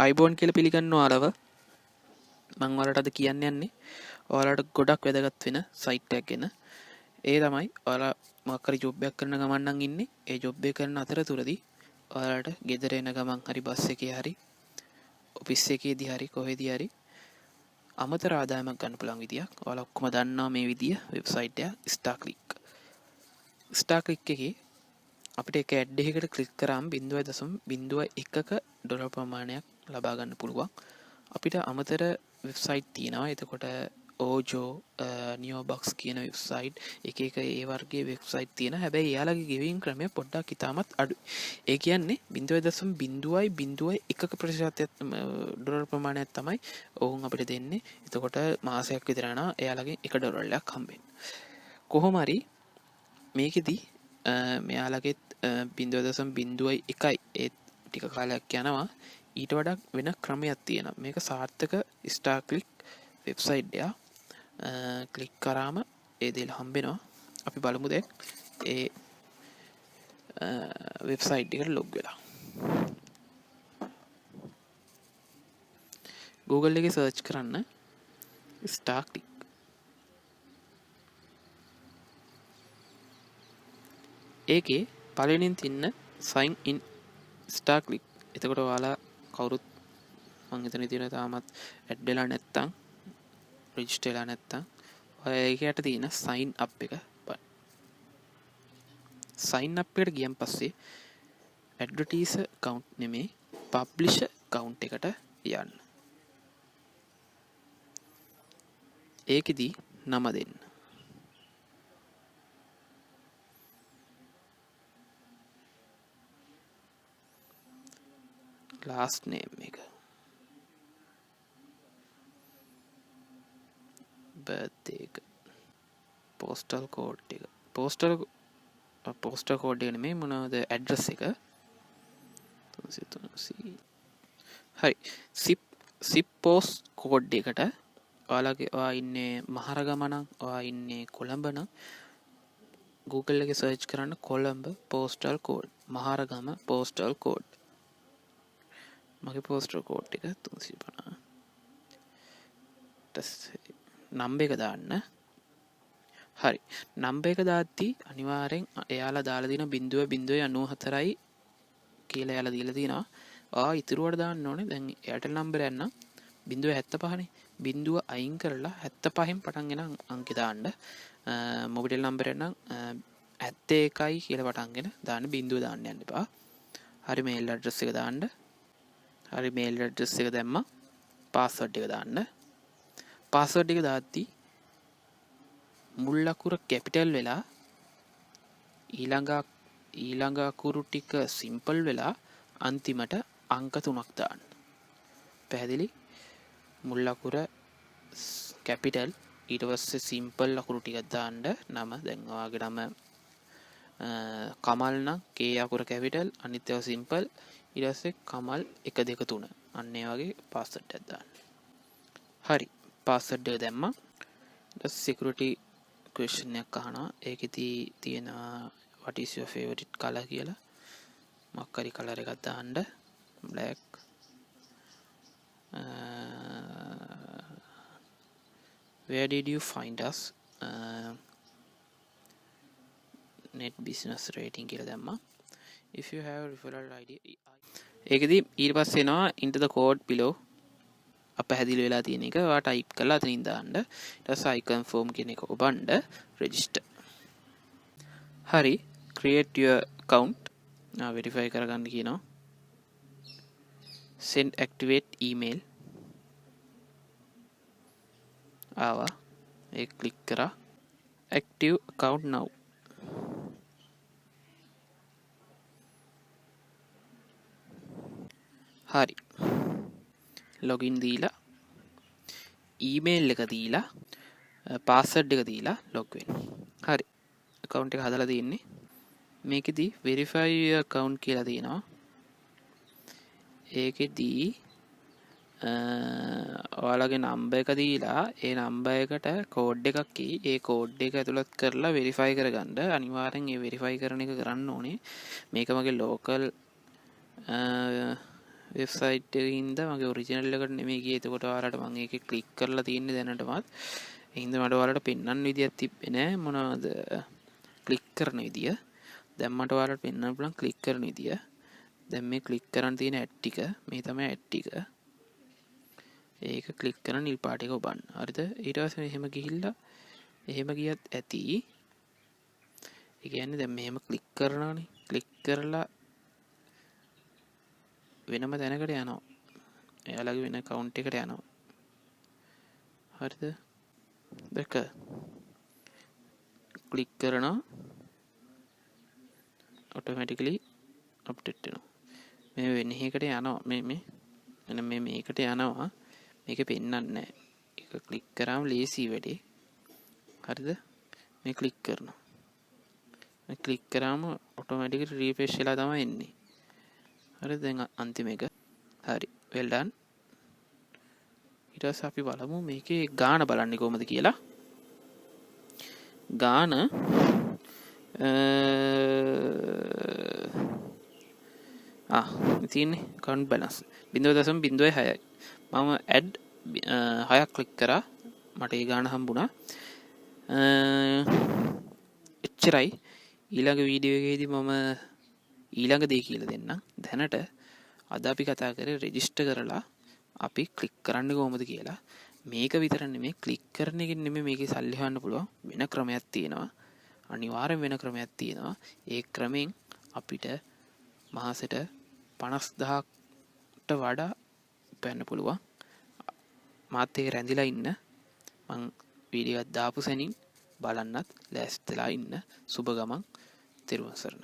අයිබෝන් කියලා පිළිගන්න ඔයාලව මම ඔයාලට අද කියන්න යන්නේ ඔයාලට ගොඩක් වැදගත් වෙන සයිට් එකක් ගැන. ඒ තමයි ඔයාලා මොකක් හරි ජොබ් එකක් කරන ගමන් නම් ඉන්නේ. ඒ ජොබ් එක කරන අතරතුරදී ඔයාලට ගෙදර එන ගමන් හරි බස් එකේ හරි ඔෆිස් එකේදී හරි කොහෙදී හරි අමතර ආදායමක් ගන්න පුළුවන් විදියක්. ඔයාලා ඔක්කොම දන්නවා මේ විදිය වෙබ්සයිට් එක ස්ටාර්ක්ලික්. ස්ටාර්ක්ලික් එකේ අපිට එක ඇඩ් එකකට ක්ලික් කරාම 0.01ක ඩොලර් ප්‍රමාණයක් ලබා ගන්න පුළුවන්. අපිට අමතර වෙබ්සයිට් තියෙනවා. එතකොට ඕජෝ නියෝබොක්ස් කියන වෙබ්සයිට් එක ඒ වර්ගයේ වෙබ්සයිට් තියෙන. හැබැයි එයාලගේ ගෙවීම් ක්‍රමය පොඩ්ඩක් ඉතාමත් අඩුයි. ඒ කියන්නේ 0.01% ඩොලර් ප්‍රමාණයක් තමයි ඔවුන් අපිට දෙන්නේ. එතකොට මාසයක් විතර යනවා එයාලගෙන් $1ක් හම්බෙන්න. කොහොම හරි මේකෙදි මෙයාලගෙත් 0.01යි ඒ ටික කාලයක් යනවා. ඊට වඩා වෙන ක්‍රමයක් තියෙනවා. මේක සාර්ථක ස්ටාර්ක්ලික් වෙබ්සයිට් එක. ක්ලික් කරාම ඒ දේල හම්බෙනවා. අපි බලමු දැන් ඒ වෙබ්සයිට් එකට ලොග් වෙලා. Google එකේ සර්ච් කරන්න ස්ටාර්ක්ලික්. ඒකේ පළවෙනින් තින්න sign in ස්ටාර්ක්ලික්. එතකොට ඔයාලා කවුරුත් මං හිතන විදිහට තාමත් ඇඩ් වෙලා නැත්තම් රෙජිස්ටර් වෙලා නැත්තම් ඔය ඒකට තියෙන sign up එක බලන්න. sign up එකට ගියන් පස්සේ advertiser account නෙමේ publisher account එකට යන්න. ඒකෙදි නම දෙන්න. last name එක. birthday එක. postal code එක. postal code එක නෙමෙයි මොනවද address එක. 303 හරි. zip post code එකට ඔයා ඉන්නේ මහරගම නම් ඔයා ඉන්නේ කොළඹ නම් Google එකේ search කරන්න Colombo postal code Maharagama postal code. මගේ postal code එක 350. නම්බර් එක දාන්න. හරි. නම්බර් එක දාද්දි අනිවාර්යෙන් එයාලා දාලා දින 0.94යි කියලා එයාලා දීලා තිනවා. ඉතුරුවට දාන්න ඕනේ. දැන් Airtel නම්බරයක් නම් 0.75නේ. 0 අයින් කරලා 75න් පටන් ගෙන අංක දාන්න. මොබිටෙල් නම්බරයක් නම් 71යි කියලා පටන්ගෙන දාන්න 0 දාන්න යන්න එපා. හරි මේල් ඇඩ්‍රස් එක දාන්න. හරි මේල් ඇඩ්‍රස් එක දැම්මා. පාස්වර්ඩ් එක දාන්න. පාස්වර්ඩ් එක දාද්දි මුල් අකුර කැපිටල් වෙලා ඊළඟ අකුරු ටික සිම්පල් වෙලා අන්තිමට අංක 3ක් දාන්න. පැහැදිලි? මුල් අකුර කැපිටල් ඊට පස්සේ සිම්පල් අකුරු ටිකක් දාන්න. නම දැන් ඔයාගේ නම කමල් නම් K අකුර කැපිටල් අනිත් ඒවා සිම්පල් ඊට පස්සේ කමල් 1 2 3 අන්න ඒ වගේ පාස්වර්ඩ් එකක් දාන්න. හරි පාස්වර්ඩ් එක දැම්මා. ඊට සිකියුරිටි ක්වෙස්චන් එකක් අහනවා. ඒකෙදි තියෙන what is your favorite color කියලා මොකක් හරි කලර් එකක් දාන්න. black where did you find us net business rating කියලා දැම්මා. if you have referral id ඒකෙදි ඊට පස්සේ එනවා enter the code below අපහැදිලි වෙලා තියෙන එක ඔයා ටයිප් කරලා අතනින් දාන්න. ඊට පස්සේ I confirm කියන එක ඔබන්න register. හරි create your account verify කරගන්න කියනවා. send activate email ආවා. ඒක ක්ලික් කරා. active account now. හරි login දීලා email එක දීලා password එක දීලා log වෙන්න. හරි account එක හදලා තියෙන්නේ. මේකෙදි verify your account කියලා තියෙනවා. ඒකෙදි ඔයාලගේ නම්බර් එක දීලා ඒ නම්බර් එකට කෝඩ් එකක් කී ඒ කෝඩ් එක ඇතුළත් කරලා verify කරගන්න. අනිවාර්යෙන් ඒ verify කරන එක කරන්න ඕනේ. මේක මගේ local වෙබ්සයිට් එකේ ඉඳලා මගේ ඔරිජිනල් එකට නෙමෙයි ගියේ. එතකොට ඔයාලට මම ඒකේ ක්ලික් කරලා තියෙන්නේ දැනටමත්. ඒ හින්දා මට ඔයාලට පෙන්වන්න විදියක් තිබ්බේ නෑ මොනවද ක්ලික් කරන විදිය. දැන් මට ඔයාලට පෙන්වන්න පුළුවන් ක්ලික් කරන විදිය. දැන් මේ ක්ලික් කරන් තියෙන ඇඩ් ටික මේ තමයි ඇඩ් ටික. ඒක ක්ලික් කරන නිල් පාට එක ඔබන්න. හරිද? ඊට පස්සේ මෙහෙම ගිහිල්ලා එහෙම ගියත් ඇති. ඒ කියන්නේ දැන් මෙහෙම ක්ලික් කරනවානේ. ක්ලික් කරලා වෙනම තැනකට යනවා. එයාලගේ වෙන account එකට යනවා. හරිද? දැක ක්ලික් කරනවා automatically update වෙනවා. මේ වෙන එකකට යනවා. මේ මේකට යනවා. මේක පෙන්වන්නේ නැහැ. ඒක ක්ලික් කරාම ලේසි වැඩේ. හරිද? මේ ක්ලික් කරනවා. මේ ක්ලික් කරාම automatically refresh වෙලා තමයි එන්නේ. හරිද? දැන් අන්තිම එක. හරි. well done. ඊට පස්සේ අපි බලමු මේකේ ගාන බලන්නේ කොහොමද කියලා. ගාන තියෙන්නේ account balance 0.06යි. මම add 6ක් ක්ලික් කරා. මට ඒ ගාන හම්බුණා. එච්චරයි. ඊළඟ වීඩියෝ එකේදී මම ඊළඟ දේ කියලා දෙන්නම්. දැනට අද අපි කතා කරේ රෙජිස්ටර් කරලා අපි ක්ලික් කරන්නේ කොහොමද කියලා. මේක විතර නෙමෙයි ක්ලික් කරන එකෙන් නෙමෙයි මේකේ සල්ලි හොයන්න පුළුවන්. වෙන ක්‍රමයක් තියෙනවා. අනිවාර්යෙන් වෙන ක්‍රමයක් තියෙනවා. ඒ ක්‍රමෙන් අපිට මාසෙට 50000ට වඩා උපයන්න පුළුවන්. මාත් ඒක රැඳිලා ඉන්න. මං වීඩියෝ එකක් දාපු සැනින් බලන්නත් ලෑස්තිලා ඉන්න. සුබ ගමන්. තෙරුවන් සරණයි.